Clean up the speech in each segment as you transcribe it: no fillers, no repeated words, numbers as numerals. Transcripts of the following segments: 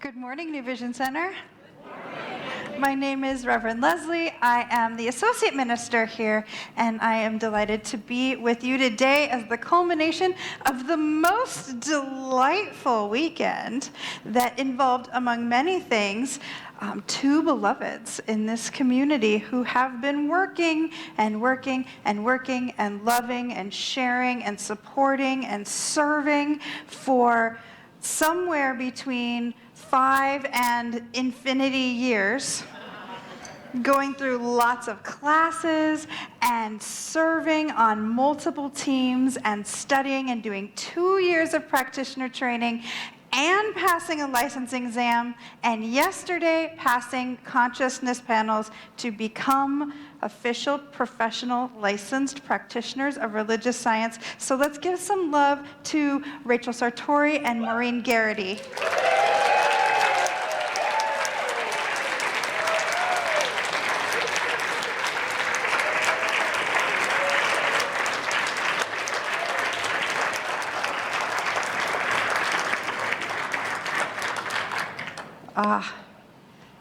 Good morning, New Vision Center. My name is Reverend Leslie. I am the Associate Minister here, and I am delighted to be with you today as the culmination of the most delightful weekend that involved, among many things, two beloveds in this community who have been working and working and working and loving and sharing and supporting and serving for somewhere between 5 and infinity years, going through lots of classes and serving on multiple teams and studying and doing 2 years of practitioner training and passing a licensing exam, and yesterday passing consciousness panels to become official professional licensed practitioners of religious science. So let's give some love to Rachel Sartori and Maureen Garrity.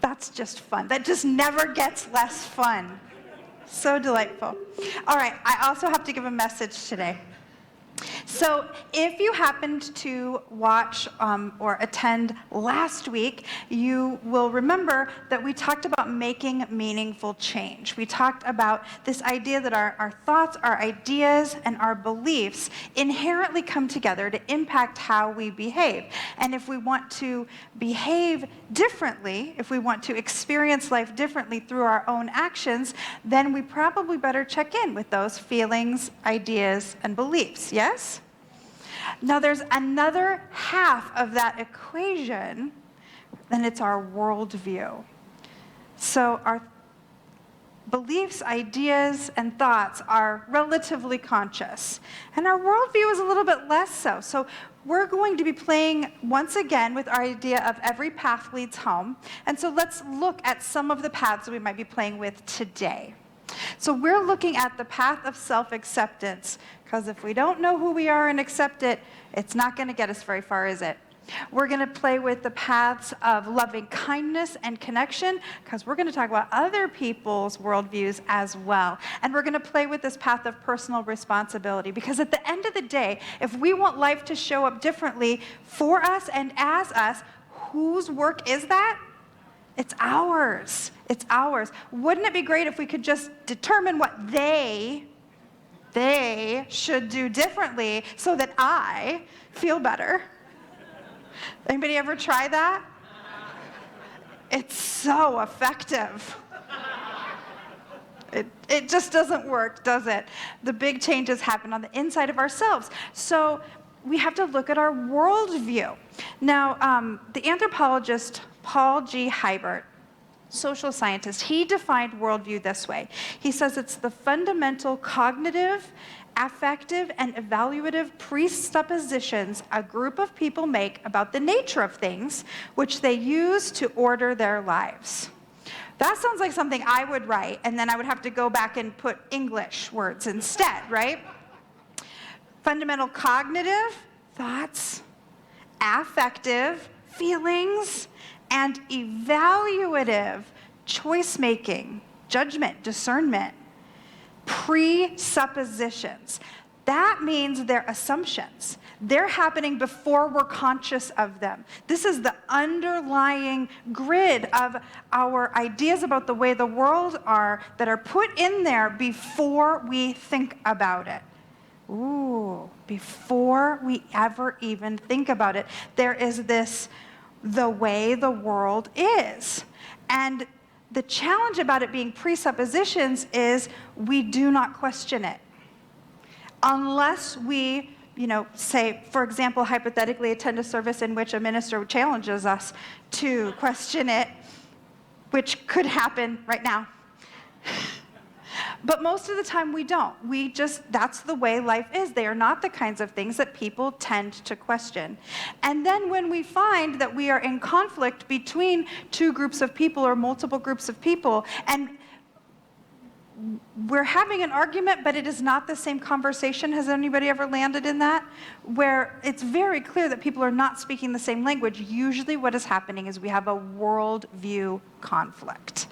That's just fun. That just never gets less fun. So delightful. All right, I also have to give a message today. So if you happened to watch or attend last week, you will remember that we talked about making meaningful change. We talked about this idea that our thoughts, our ideas, and our beliefs inherently come together to impact how we behave. And if we want to behave differently, if we want to experience life differently through our own actions, then we probably better check in with those feelings, ideas, and beliefs, yes? Now there's another half of that equation, and it's our worldview. So our beliefs, ideas, and thoughts are relatively conscious, and our worldview is a little bit less so. So we're going to be playing once again with our idea of every path leads home, and so let's look at some of the paths that we might be playing with today. So we're looking at the path of self-acceptance, because if we don't know who we are and accept it, it's not going to get us very far, is it? We're going to play with the paths of loving kindness and connection, because we're going to talk about other people's worldviews as well. And we're going to play with this path of personal responsibility, because at the end of the day, if we want life to show up differently for us and as us, whose work is that? It's ours. It's ours. Wouldn't it be great if we could just determine what they should do differently so that I feel better? Anybody ever try that? It's so effective. It just doesn't work, does it? The big changes happen on the inside of ourselves. So we have to look at our worldview. Now, the anthropologist Paul G. Hiebert, social scientist, he defined worldview this way. He says it's the fundamental cognitive, affective, and evaluative presuppositions a group of people make about the nature of things, which they use to order their lives. That sounds like something I would write, and then I would have to go back and put English words instead, right? Fundamental cognitive, thoughts, affective, feelings, and evaluative, choice-making, judgment, discernment, presuppositions. That means they're assumptions. They're happening before we're conscious of them. This is the underlying grid of our ideas about the way the world are that are put in there before we think about it. Ooh, before we ever even think about it, there is this, the way the world is. And the challenge about it being presuppositions is we do not question it. Unless we, say, for example, hypothetically attend a service in which a minister challenges us to question it, which could happen right now. But most of the time we don't. That's the way life is. They are not the kinds of things that people tend to question. And then when we find that we are in conflict between two groups of people or multiple groups of people, and we're having an argument, but it is not the same conversation. Has anybody ever landed in that? Where it's very clear that people are not speaking the same language. Usually what is happening is we have a worldview conflict.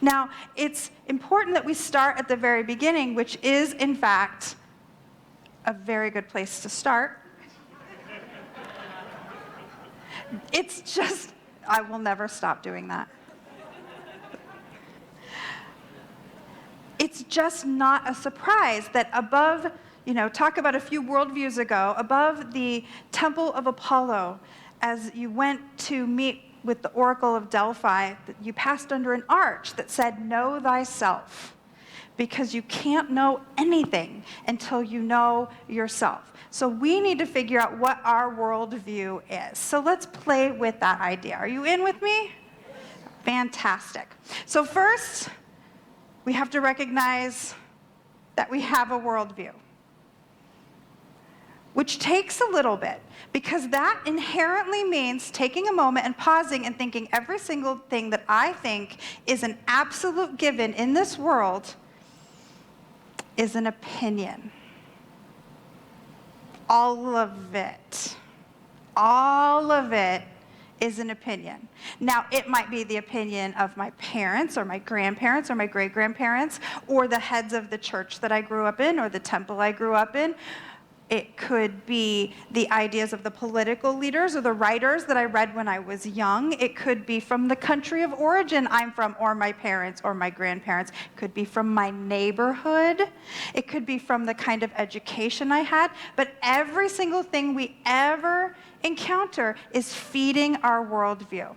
Now, it's important that we start at the very beginning, which is, in fact, a very good place to start. It's just, I will never stop doing that. It's just not a surprise that above, talk about a few worldviews ago, above the Temple of Apollo, as you went to meet with the Oracle of Delphi, you passed under an arch that said, "Know thyself," because you can't know anything until you know yourself. So we need to figure out what our worldview is. So let's play with that idea. Are you in with me? Fantastic. So first, we have to recognize that we have a worldview, which takes a little bit, because that inherently means taking a moment and pausing and thinking every single thing that I think is an absolute given in this world is an opinion. All of it. All of it is an opinion. Now, it might be the opinion of my parents or my grandparents or my great-grandparents or the heads of the church that I grew up in or the temple I grew up in. It could be the ideas of the political leaders or the writers that I read when I was young. It could be from the country of origin I'm from, or my parents or my grandparents. It could be from my neighborhood. It could be from the kind of education I had. But every single thing we ever encounter is feeding our worldview.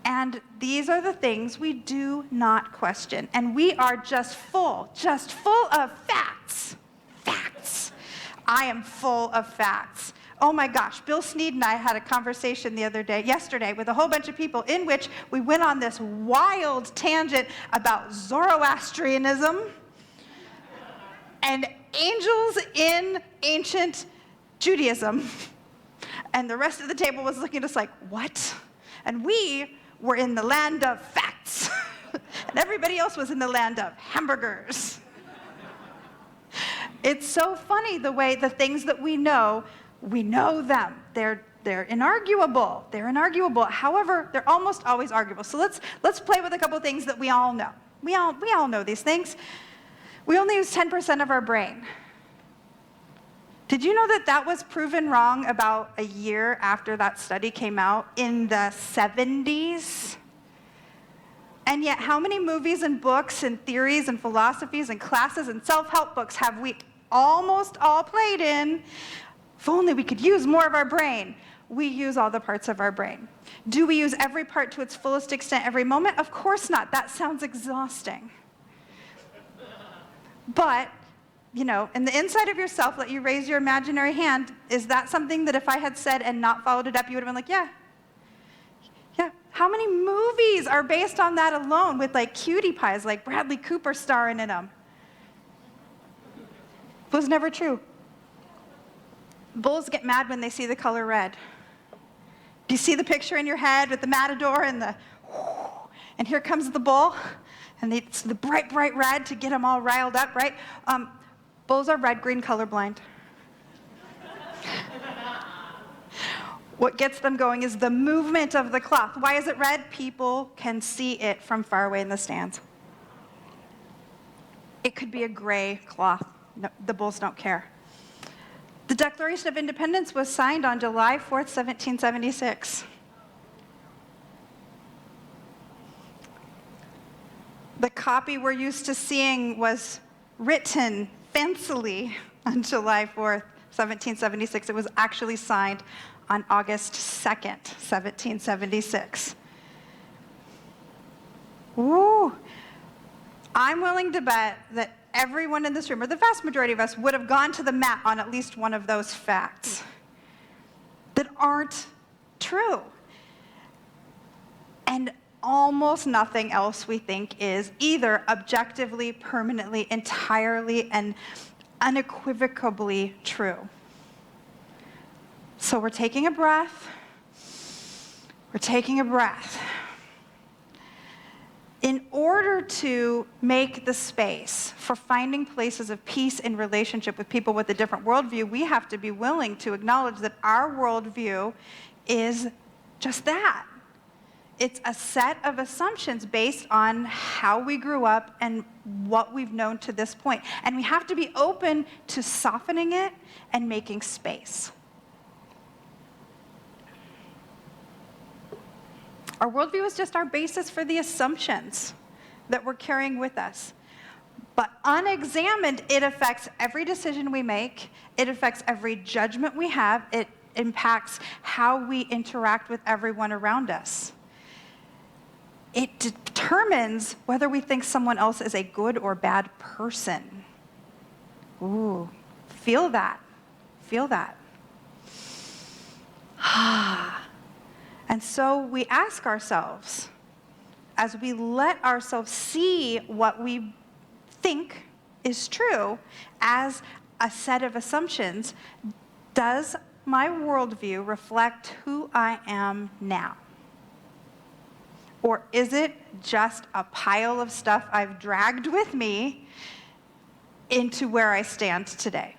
And these are the things we do not question. And we are just full of facts. Facts. I am full of facts. Oh my gosh, Bill Sneed and I had a conversation yesterday with a whole bunch of people in which we went on this wild tangent about Zoroastrianism and angels in ancient Judaism. And the rest of the table was looking at us like, what? And we were in the land of facts. And everybody else was in the land of hamburgers. It's so funny the way the things that we know them. They're inarguable. They're inarguable. However, they're almost always arguable. So let's play with a couple things that we all know. We all know these things. We only use 10% of our brain. Did you know that was proven wrong about a year after that study came out in the 70s? And yet, how many movies and books and theories and philosophies and classes and self-help books have we almost all played in? If only we could use more of our brain. We use all the parts of our brain. Do we use every part to its fullest extent every moment? Of course not. That sounds exhausting. But, in the inside of yourself, let you raise your imaginary hand. Is that something that if I had said and not followed it up, you would have been like, yeah. Yeah. How many movies are based on that alone with cutie pies, like Bradley Cooper starring in them? It was never true. Bulls get mad when they see the color red. Do you see the picture in your head with the matador and and here comes the bull, and it's the bright, bright red to get them all riled up, right? Bulls are red-green colorblind. What gets them going is the movement of the cloth. Why is it red? People can see it from far away in the stands. It could be a gray cloth. No, the bulls don't care. The Declaration of Independence was signed on July 4th, 1776. The copy we're used to seeing was written fancily on July 4th, 1776. It was actually signed on August 2nd, 1776. Ooh. I'm willing to bet that everyone in this room, or the vast majority of us, would have gone to the mat on at least one of those facts that aren't true. And almost nothing else we think is either objectively, permanently, entirely, and unequivocally true. So we're taking a breath. We're taking a breath. in order to make the space for finding places of peace in relationship with people with a different worldview, we have to be willing to acknowledge that our worldview is just that. It's a set of assumptions based on how we grew up and what we've known to this point. And we have to be open to softening it and making space. Our worldview is just our basis for the assumptions that we're carrying with us. But unexamined, it affects every decision we make. It affects every judgment we have. It impacts how we interact with everyone around us. It determines whether we think someone else is a good or bad person. Ooh, feel that. Feel that. And so we ask ourselves, as we let ourselves see what we think is true as a set of assumptions, does my worldview reflect who I am now? Or is it just a pile of stuff I've dragged with me into where I stand today?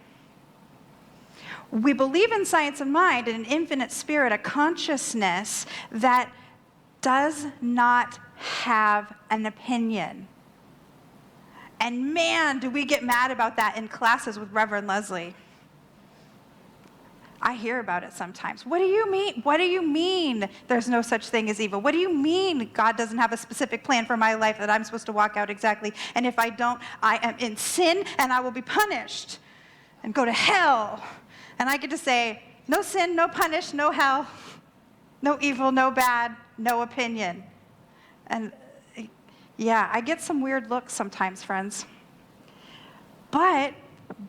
We believe in science of mind, in an infinite spirit, a consciousness that does not have an opinion. And man, do we get mad about that in classes with Reverend Leslie. I hear about it sometimes. What do you mean? What do you mean there's no such thing as evil? What do you mean God doesn't have a specific plan for my life that I'm supposed to walk out exactly? And if I don't, I am in sin and I will be punished and go to hell. And I get to say, no sin, no punish, no hell, no evil, no bad, no opinion. And yeah, I get some weird looks sometimes, friends. But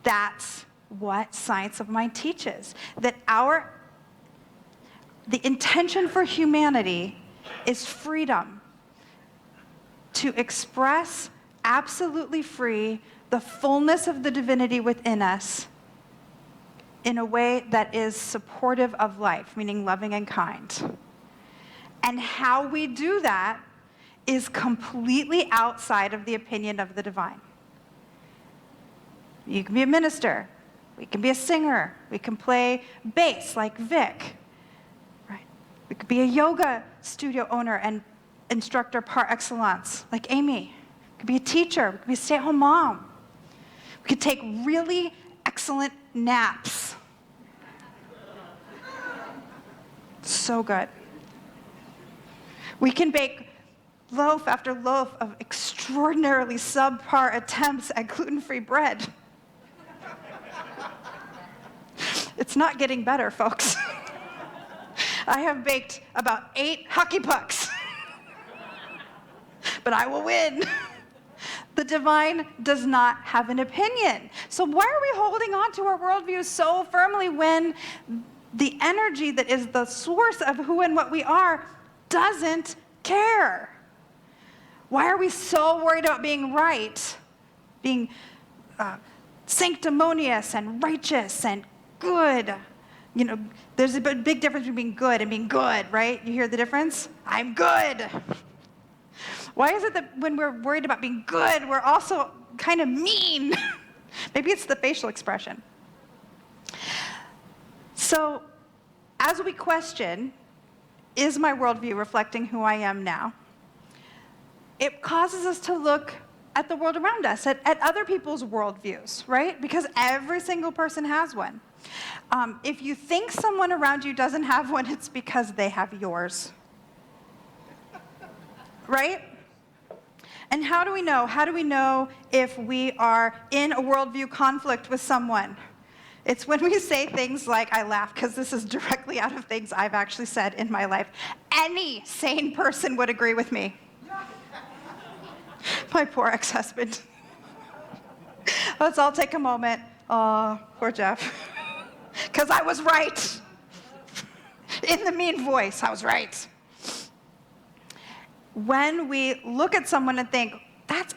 that's what science of mind teaches, that the intention for humanity is freedom to express absolutely free the fullness of the divinity within us in a way that is supportive of life, meaning loving and kind. And how we do that is completely outside of the opinion of the divine. You can be a minister. We can be a singer. We can play bass like Vic. Right? We could be a yoga studio owner and instructor par excellence like Amy. We could be a teacher. We could be a stay-at-home mom. We could take really excellent naps. So good. We can bake loaf after loaf of extraordinarily subpar attempts at gluten-free bread. It's not getting better, folks. I have baked about 8 hockey pucks. But I will win. The divine does not have an opinion. So why are we holding on to our worldview so firmly when the energy that is the source of who and what we are doesn't care? Why are we so worried about being right, being sanctimonious and righteous and good? You know, there's a big difference between being good and being good, right? You hear the difference? I'm good. Why is it that when we're worried about being good, we're also kind of mean? Maybe it's the facial expression. So, as we question, is my worldview reflecting who I am now? It causes us to look at the world around us, at other people's worldviews, right? Because every single person has one. If you think someone around you doesn't have one, it's because they have yours. Right? And how do we know? How do we know if we are in a worldview conflict with someone? It's when we say things like, I laugh because this is directly out of things I've actually said in my life. Any sane person would agree with me. My poor ex-husband. Let's all take a moment. Oh, poor Jeff. Because I was right. In the mean voice, I was right. When we look at someone and think, that's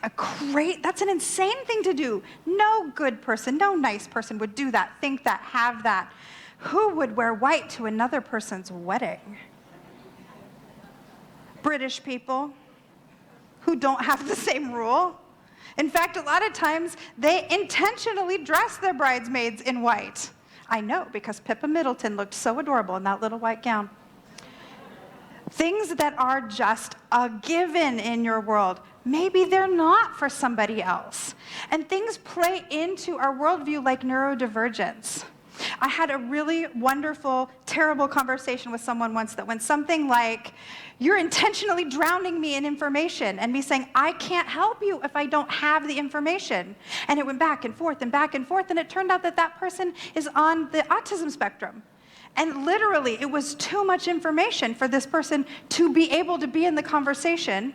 an insane thing to do. No good person, no nice person would do that, think that, have that. Who would wear white to another person's wedding? British people. who don't have the same rule. In fact, a lot of times they intentionally dress their bridesmaids in white. I know, because Pippa Middleton looked so adorable in that little white gown. Things that are just a given in your world, maybe they're not for somebody else. And things play into our worldview like neurodivergence. I had a really wonderful, terrible conversation with someone once that went something like, "You're intentionally drowning me in information," and me saying, "I can't help you if I don't have the information." And it went back and forth and back and forth, and it turned out that that person is on the autism spectrum. And literally, it was too much information for this person to be able to be in the conversation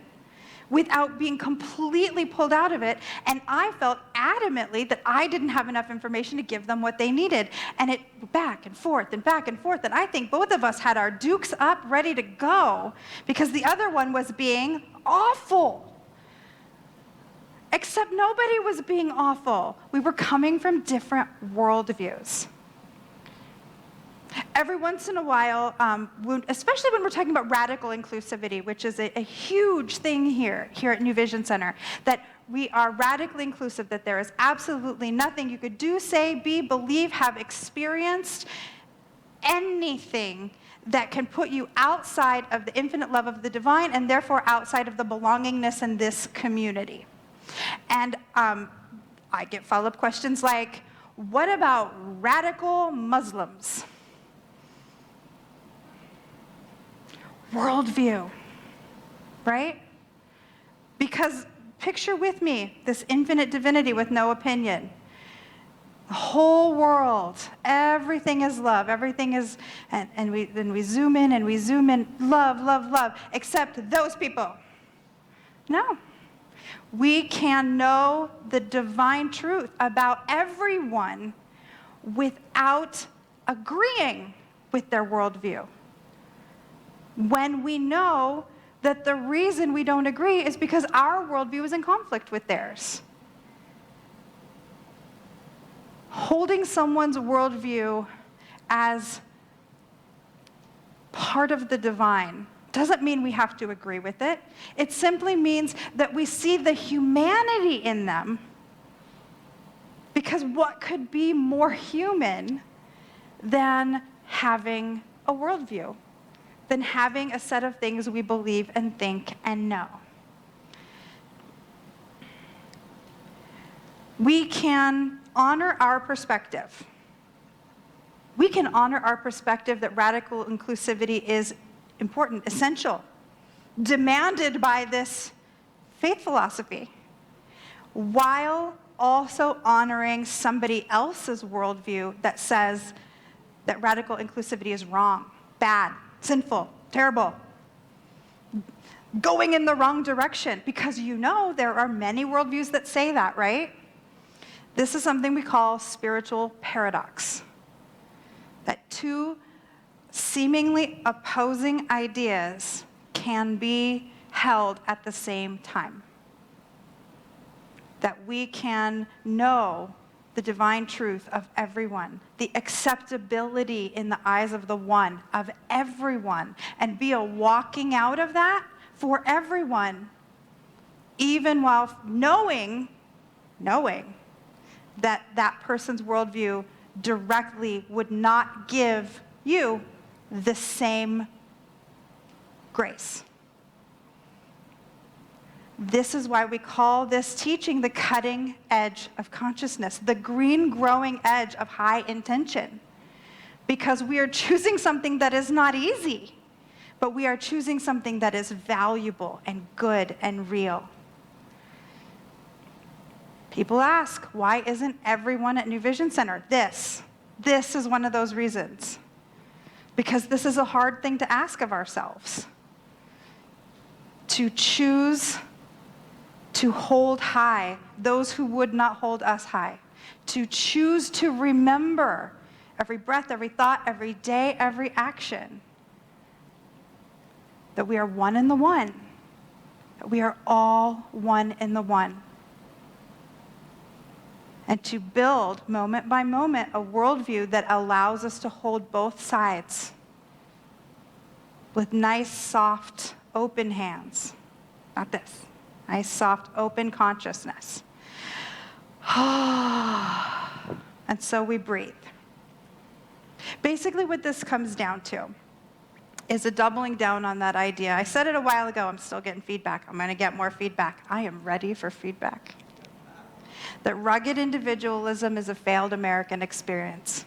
without being completely pulled out of it. And I felt adamantly that I didn't have enough information to give them what they needed. And it back and forth and back and forth. And I think both of us had our dukes up, ready to go, because the other one was being awful. Except nobody was being awful. We were coming from different worldviews. Every once in a while, especially when we're talking about radical inclusivity, which is a huge thing here at New Vision Center, that we are radically inclusive, that there is absolutely nothing you could do, say, be, believe, have experienced, anything that can put you outside of the infinite love of the divine and therefore outside of the belongingness in this community. And I get follow-up questions like, what about radical Muslims? Worldview, right? Because picture with me this infinite divinity with no opinion. The whole world, everything is love, everything is, and we zoom in and we zoom in, love, love, love, except those people. No. We can know the divine truth about everyone without agreeing with their worldview. When we know that the reason we don't agree is because our worldview is in conflict with theirs. Holding someone's worldview as part of the divine doesn't mean we have to agree with it. It simply means that we see the humanity in them, because what could be more human than having a worldview? Than having a set of things we believe and think and know. We can honor our perspective. We can honor our perspective that radical inclusivity is important, essential, demanded by this faith philosophy, while also honoring somebody else's worldview that says that radical inclusivity is wrong, bad, sinful, terrible, going in the wrong direction, because you know there are many worldviews that say that, right? This is something we call spiritual paradox. That two seemingly opposing ideas can be held at the same time. That we can know the divine truth of everyone, the acceptability in the eyes of the one, of everyone, and be a walking out of that for everyone, even while knowing that that person's worldview directly would not give you the same grace. This is why we call this teaching the cutting edge of consciousness, the green growing edge of high intention. Because we are choosing something that is not easy, but we are choosing something that is valuable and good and real. People ask, why isn't everyone at New Vision Center? This is one of those reasons. Because this is a hard thing to ask of ourselves. To choose to hold high those who would not hold us high. To choose to remember every breath, every thought, every day, every action. That we are one in the one. That we are all one in the one. And to build, moment by moment, a worldview that allows us to hold both sides with nice, soft, open hands. Not this. nice, soft, open consciousness. And so we breathe. Basically what this comes down to is a doubling down on that idea. I said it a while ago, I'm still getting feedback. I'm going to get more feedback. I am ready for feedback. That rugged individualism is a failed American experience.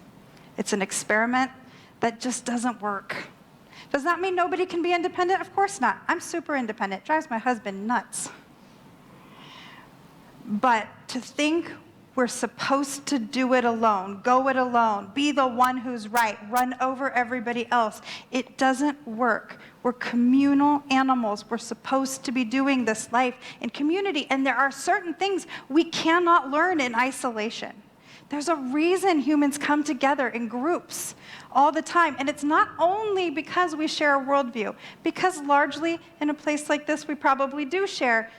It's an experiment that just doesn't work. Does that mean nobody can be independent? Of course not. I'm super independent. It drives my husband nuts. But to think we're supposed to do it alone, go it alone, be the one who's right, run over everybody else, it doesn't work. We're communal animals. We're supposed to be doing this life in community, and there are certain things we cannot learn in isolation. There's a reason humans come together in groups all the time, and it's not only because we share a worldview, because largely in a place like this we probably do share,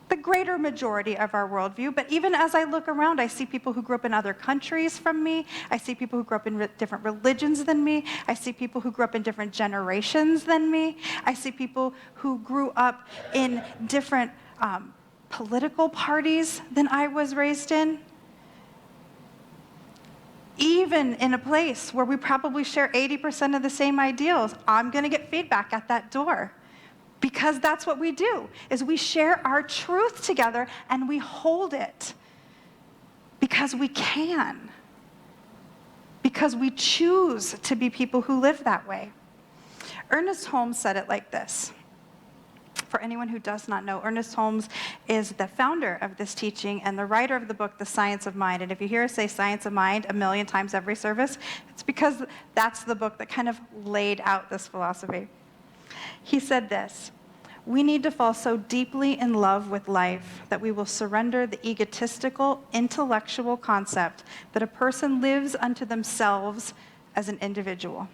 the greater majority of our worldview. But even as I look around, I see people who grew up in other countries from me. I see people who grew up in different religions than me. I see people who grew up in different generations than me. I see people who grew up in different political parties than I was raised in. Even in a place where we probably share 80% of the same ideals, I'm going to get feedback at that door. Because that's what we do, is we share our truth together and we hold it. Because we can. Because we choose to be people who live that way. Ernest Holmes said it like this. For anyone who does not know, Ernest Holmes is the founder of this teaching and the writer of the book, The Science of Mind. And if you hear us say Science of Mind a million times every service, it's because that's the book that kind of laid out this philosophy. He said this: we need to fall so deeply in love with life that we will surrender the egotistical, intellectual concept that a person lives unto themselves as an individual.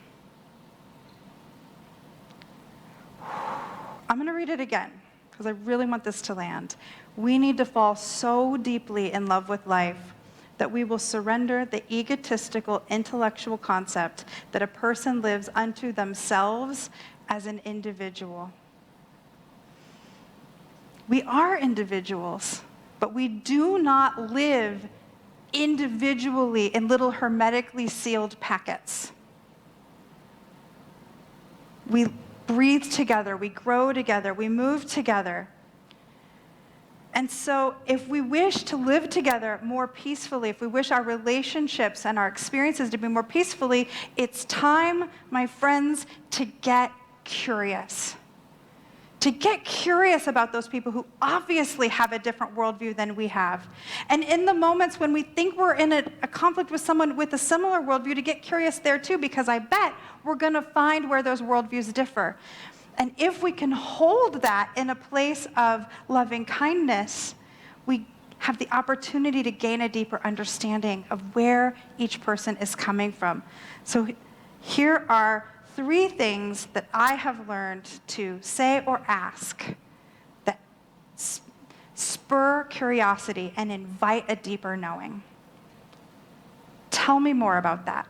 I'm going to read it again, because I really want this to land. We need to fall so deeply in love with life that we will surrender the egotistical, intellectual concept that a person lives unto themselves as an individual. We are individuals, but we do not live individually in little hermetically sealed packets. We breathe together, we grow together, we move together. And so if we wish to live together more peacefully, if we wish our relationships and our experiences to be more peacefully, it's time, my friends, to get curious. To get curious about those people who obviously have a different worldview than we have. And in the moments when we think we're in a conflict with someone with a similar worldview, to get curious there too, because I bet we're going to find where those worldviews differ. And if we can hold that in a place of loving kindness, we have the opportunity to gain a deeper understanding of where each person is coming from. So here are 3 things that I have learned to say or ask that spur curiosity and invite a deeper knowing. Tell me more about that.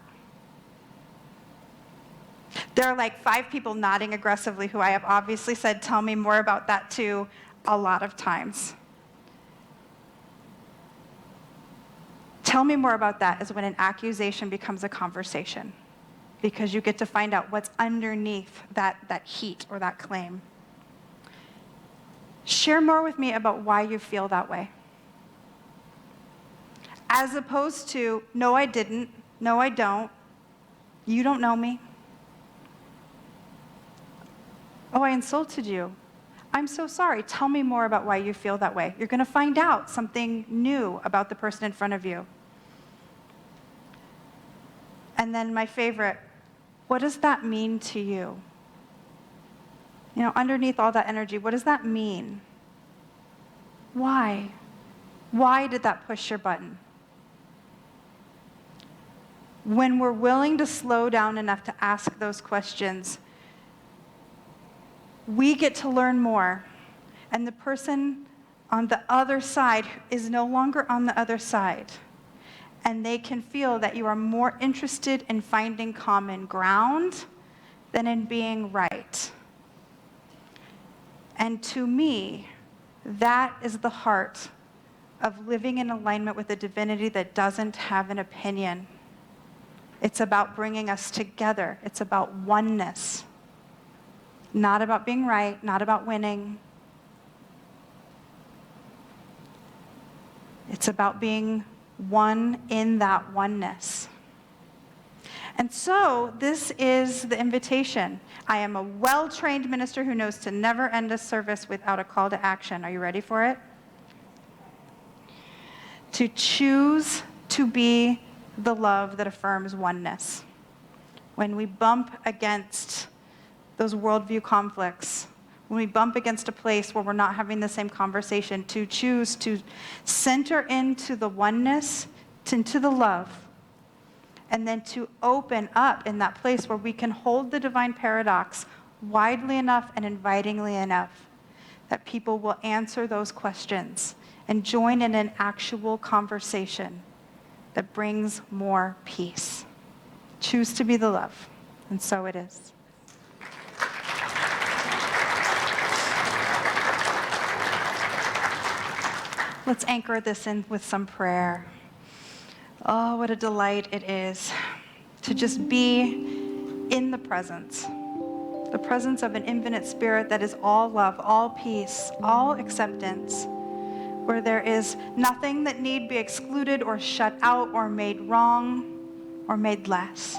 There are like 5 people nodding aggressively who I have obviously said, tell me more about that too, a lot of times. Tell me more about that is when an accusation becomes a conversation, because you get to find out what's underneath that heat or that claim. Share more with me about why you feel that way. As opposed to, no, I didn't, no, I don't, you don't know me. Oh, I insulted you. I'm so sorry. Tell me more about why you feel that way. You're going to find out something new about the person in front of you. And then my favorite, what does that mean to you? Underneath all that energy, what does that mean? Why? Why did that push your button? When we're willing to slow down enough to ask those questions, we get to learn more. And the person on the other side is no longer on the other side. And they can feel that you are more interested in finding common ground than in being right. And to me, That is the heart of living in alignment with a divinity that doesn't have an opinion. It's about bringing us together. It's about oneness. Not about being right, not about winning. It's about being one in that oneness. And so this is the invitation. I am a well-trained minister who knows to never end a service without a call to action. Are you ready for it? To choose to be the love that affirms oneness. When we bump against those worldview conflicts, when we bump against a place where we're not having the same conversation, to choose to center into the oneness, into the love, and then to open up in that place where we can hold the divine paradox widely enough and invitingly enough that people will answer those questions and join in an actual conversation that brings more peace. Choose to be the love, and so it is. Let's anchor this in with some prayer. Oh, what a delight it is to just be in the presence of an infinite spirit that is all love, all peace, all acceptance, where there is nothing that need be excluded or shut out or made wrong or made less.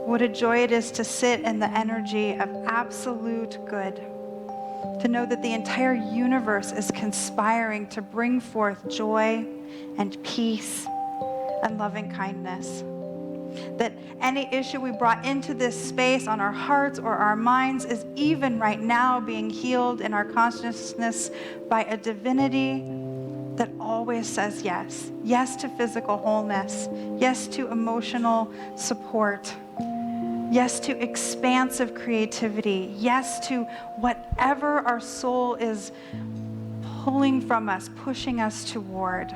What a joy it is to sit in the energy of absolute good, to know that the entire universe is conspiring to bring forth joy and peace and loving kindness. That any issue we brought into this space on our hearts or our minds is even right now being healed in our consciousness by a divinity that always says yes. Yes to physical wholeness. Yes to emotional support. Yes to expansive creativity. Yes to whatever our soul is pulling from us, pushing us toward.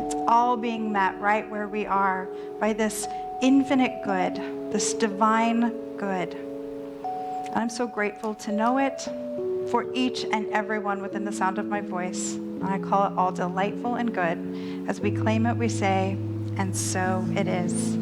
It's all being met right where we are by this infinite good, this divine good. And I'm so grateful to know it for each and every one within the sound of my voice. And I call it all delightful and good. As we claim it, we say, and so it is.